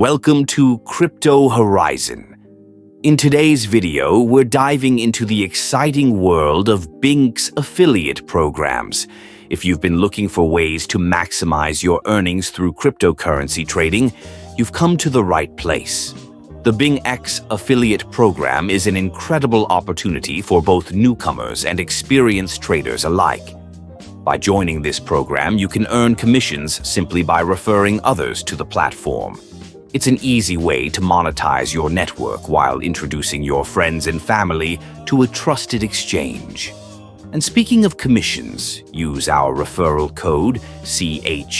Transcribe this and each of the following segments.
Welcome to Crypto Horizon. In today's video, we're diving into the exciting world of BingX affiliate programs. If you've been looking for ways to maximize your earnings through cryptocurrency trading, you've come to the right place. The BingX affiliate program is an incredible opportunity for both newcomers and experienced traders alike. By joining this program, you can earn commissions simply by referring others to the platform. It's an easy way to monetize your network while introducing your friends and family to a trusted exchange. And speaking of commissions, use our referral code CHUCHU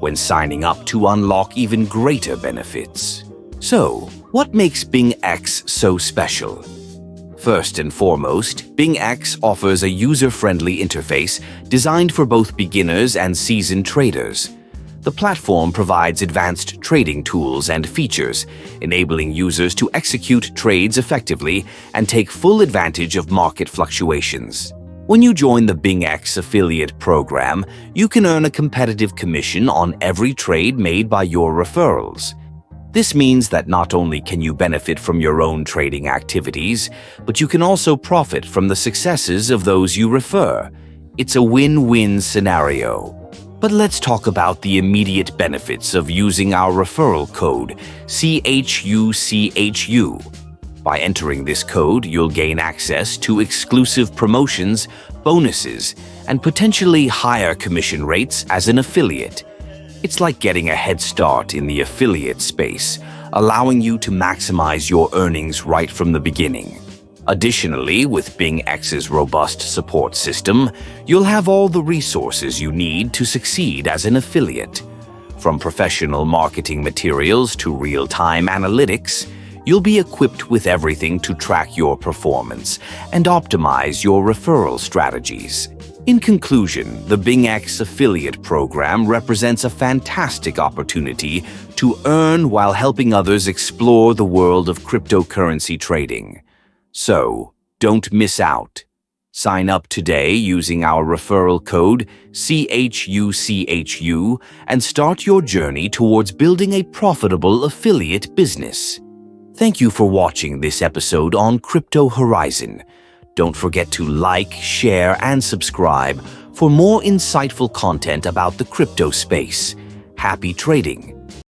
when signing up to unlock even greater benefits. So, what makes BingX so special? First and foremost, BingX offers a user-friendly interface designed for both beginners and seasoned traders. The platform provides advanced trading tools and features, enabling users to execute trades effectively and take full advantage of market fluctuations. When you join the BingX affiliate program, you can earn a competitive commission on every trade made by your referrals. This means that not only can you benefit from your own trading activities, but you can also profit from the successes of those you refer. It's a win-win scenario. But let's talk about the immediate benefits of using our referral code, CHUCHU. By entering this code, you'll gain access to exclusive promotions, bonuses, and potentially higher commission rates as an affiliate. It's like getting a head start in the affiliate space, allowing you to maximize your earnings right from the beginning. Additionally, with BingX's robust support system, you'll have all the resources you need to succeed as an affiliate. From professional marketing materials to real-time analytics, you'll be equipped with everything to track your performance and optimize your referral strategies. In conclusion, the BingX affiliate program represents a fantastic opportunity to earn while helping others explore the world of cryptocurrency trading. So, don't miss out. Sign up today using our referral code CHUCHU and start your journey towards building a profitable affiliate business. Thank you for watching this episode on Crypto Horizon. Don't forget to like, share, and subscribe for more insightful content about the crypto space. Happy trading!